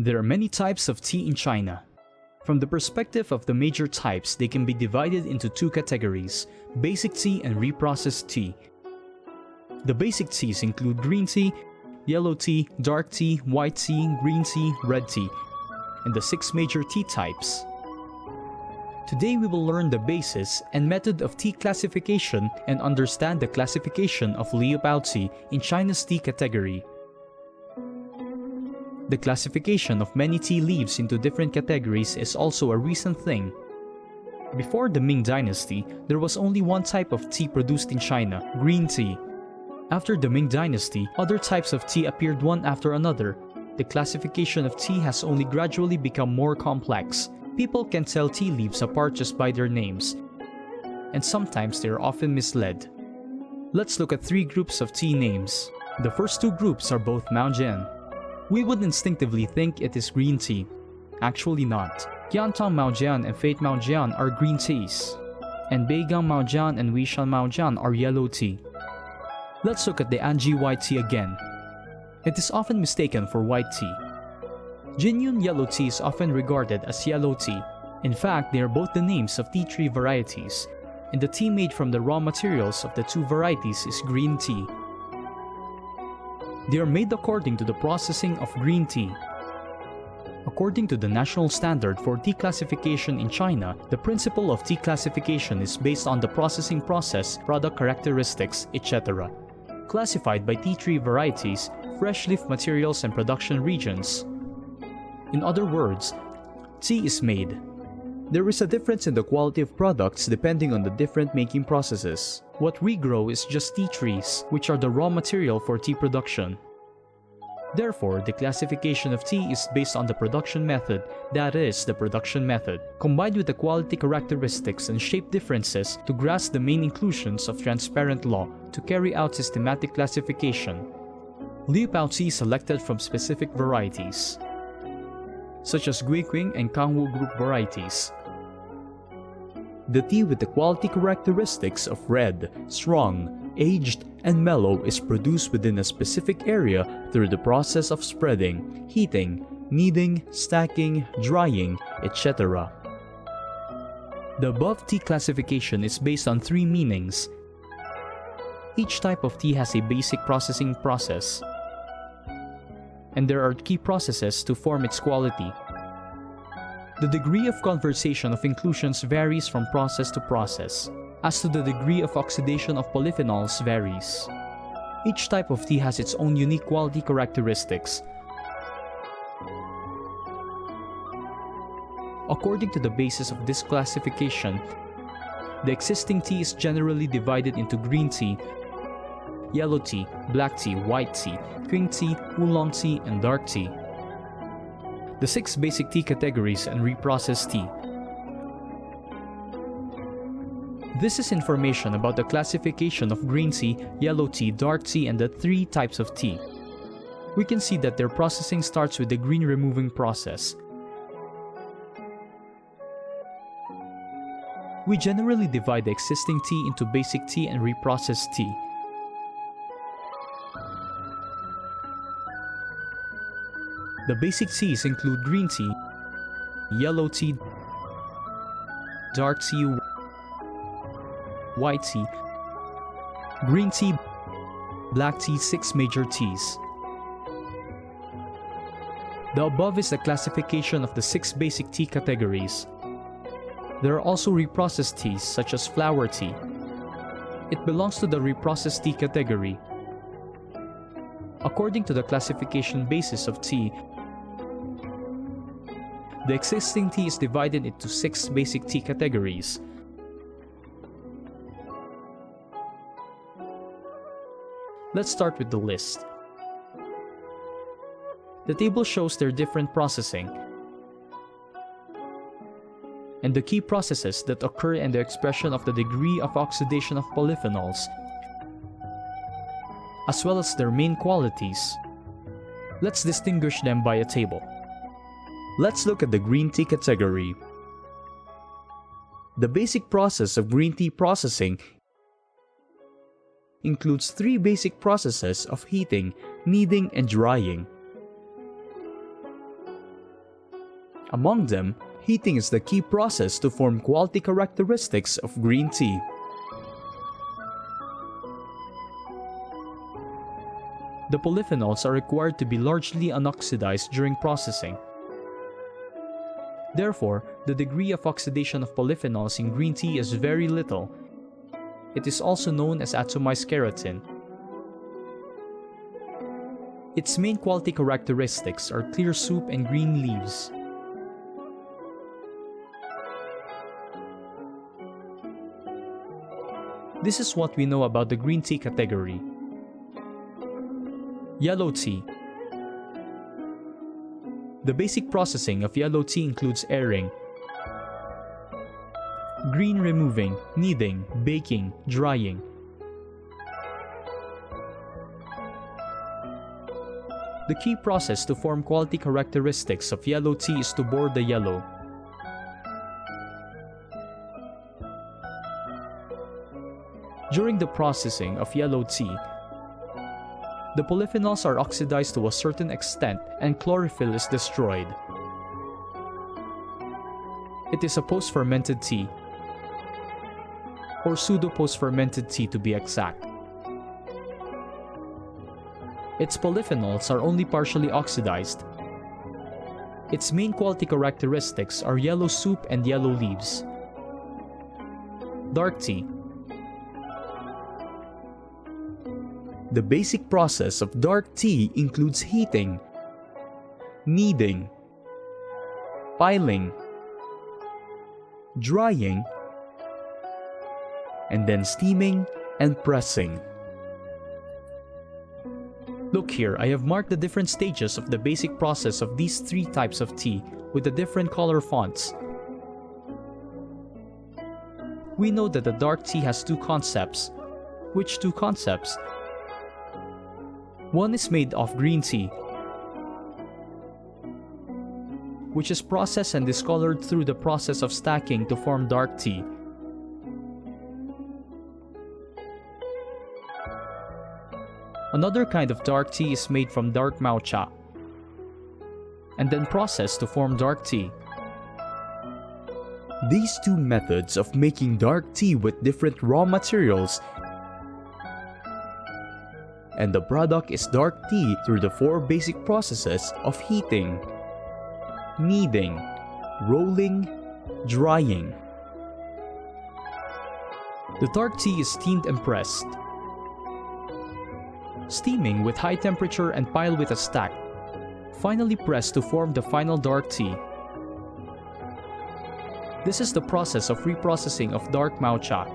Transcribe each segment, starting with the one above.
There are many types of tea in China. From the perspective of the major types, they can be divided into two categories: basic tea and reprocessed tea. The basic teas include green tea, yellow tea, dark tea, white tea, green tea, red tea, and the 6 major tea types. Today we will learn the basis and method of tea classification and understand the classification of Liu Bao tea in China's tea category. The classification of many tea leaves into different categories is also a recent thing. Before the Ming Dynasty, there was only one type of tea produced in China, green tea. After the Ming Dynasty, other types of tea appeared one after another. The classification of tea has only gradually become more complex. People can tell tea leaves apart just by their names, and sometimes they are often misled. Let's look at 3 groups of tea names. The first 2 groups are both Maojian. We would instinctively think it is green tea. Actually not. Qiantang Maojian and Fate Maojian are green teas, and Beigang Maojian and Wishan Maojian are yellow tea. Let's look at the Anji white tea again. It is often mistaken for white tea. Jinyun yellow tea is often regarded as yellow tea. In fact, they are both the names of tea tree varieties, and the tea made from the raw materials of the 2 varieties is green tea. They are made according to the processing of green tea. According to the national standard for tea classification in China, the principle of tea classification is based on the processing process, product characteristics, etc., classified by tea tree varieties, fresh leaf materials, and production regions. In other words, tea is made. There is a difference in the quality of products depending on the different making processes. What we grow is just tea trees, which are the raw material for tea production. Therefore, the classification of tea is based on the production method, that is, the production method, combined with the quality characteristics and shape differences to grasp the main inclusions of transparent law to carry out systematic classification. Liu Bao tea selected from specific varieties, such as Guiqing and Kangwu group varieties. The tea with the quality characteristics of red, strong, aged, and mellow is produced within a specific area through the process of spreading, heating, kneading, stacking, drying, etc. The above tea classification is based on 3 meanings. Each type of tea has a basic processing process, and there are key processes to form its quality. The degree of conversion of inclusions varies from process to process. As to the degree of oxidation of polyphenols varies. Each type of tea has its own unique quality characteristics. According to the basis of this classification, the existing tea is generally divided into green tea, yellow tea, black tea, white tea, qing tea, oolong tea, and dark tea. The 6 basic tea categories and reprocessed tea. This is information about the classification of green tea, yellow tea, dark tea, and the 3 types of tea. We can see that their processing starts with the green removing process. We generally divide the existing tea into basic tea and reprocessed tea. The basic teas include green tea, yellow tea, dark tea, white tea, green tea, black tea, 6 major teas. The above is the classification of the 6 basic tea categories. There are also reprocessed teas such as flower tea. It belongs to the reprocessed tea category. According to the classification basis of tea, the existing tea is divided into 6 basic tea categories. Let's start with the list. The table shows their different processing and the key processes that occur in the expression of the degree of oxidation of polyphenols, as well as their main qualities. Let's distinguish them by a table. Let's look at the green tea category. The basic process of green tea processing includes 3 basic processes of heating, kneading, and drying. Among them, heating is the key process to form quality characteristics of green tea. The polyphenols are required to be largely unoxidized during processing. Therefore, the degree of oxidation of polyphenols in green tea is very little. It is also known as atomized keratin. Its main quality characteristics are clear soup and green leaves. This is what we know about the green tea category. Yellow tea. The basic processing of yellow tea includes airing, green removing, kneading, baking, drying. The key process to form quality characteristics of yellow tea is to board the yellow. During the processing of yellow tea, the polyphenols are oxidized to a certain extent and chlorophyll is destroyed. It is a post-fermented tea, or pseudo-post-fermented tea to be exact. Its polyphenols are only partially oxidized. Its main quality characteristics are yellow soup and yellow leaves. Dark tea. The basic process of dark tea includes heating, kneading, piling, drying, and then steaming and pressing. Look here, I have marked the different stages of the basic process of these three types of tea with the different color fonts. We know that the dark tea has two concepts. Which two concepts? One is made of green tea, which is processed and discolored through the process of stacking to form dark tea. Another kind of dark tea is made from dark matcha, and then processed to form dark tea. These two methods of making dark tea with different raw materials and the product is dark tea through the four basic processes of heating, kneading, rolling, drying. The dark tea is steamed and pressed. Steaming with high temperature and piled with a stack. Finally pressed to form the final dark tea. This is the process of reprocessing of dark matcha.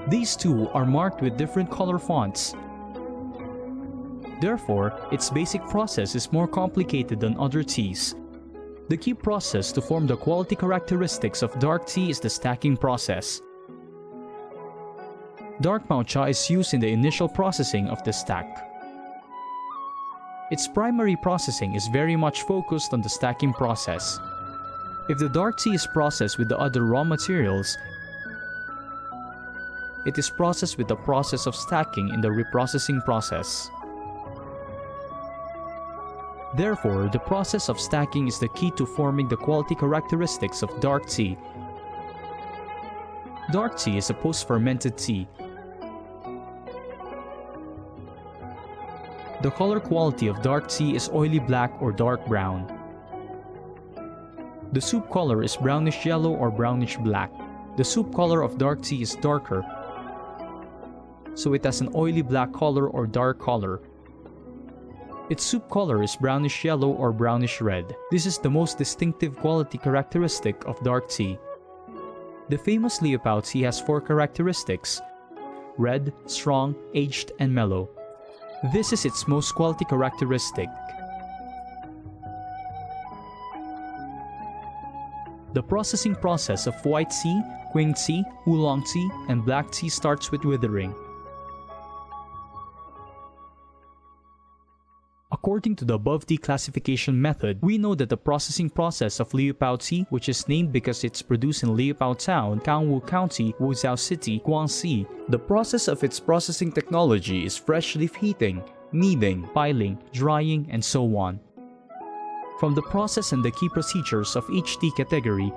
These two are marked with different color fonts. Therefore, its basic process is more complicated than other teas. The key process to form the quality characteristics of dark tea is the stacking process. Dark matcha is used in the initial processing of the stack. Its primary processing is very much focused on the stacking process. If the dark tea is processed with the other raw materials, it is processed with the process of stacking in the reprocessing process. Therefore, the process of stacking is the key to forming the quality characteristics of dark tea. Dark tea is a post-fermented tea. The color quality of dark tea is oily black or dark brown. The soup color is brownish yellow or brownish black. The soup color of dark tea is darker, so it has an oily black color or dark color. Its soup color is brownish yellow or brownish red. This is the most distinctive quality characteristic of dark tea. The famous Liupao tea has four characteristics: red, strong, aged, and mellow. This is its most quality characteristic. The processing process of white tea, qing tea, oolong tea, and black tea starts with withering. According to the above tea classification method, we know that the processing process of Liupao tea, which is named because it's produced in Liupao Town, Gangwoo County, Wuzhou City, Guangxi, the process of its processing technology is fresh leaf heating, kneading, piling, drying, and so on. From the process and the key procedures of each tea category,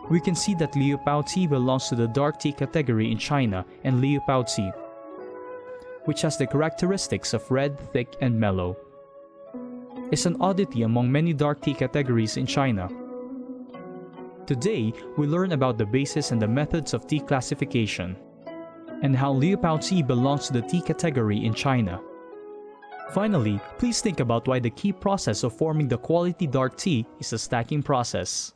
we can see that Liu Pao tea belongs to the dark tea category in China, and Liu Pao tea, which has the characteristics of red, thick, and mellow, is an oddity among many dark tea categories in China. Today, we learn about the basis and the methods of tea classification, and how Liu Pao tea belongs to the tea category in China. Finally, please think about why the key process of forming the quality dark tea is the stacking process.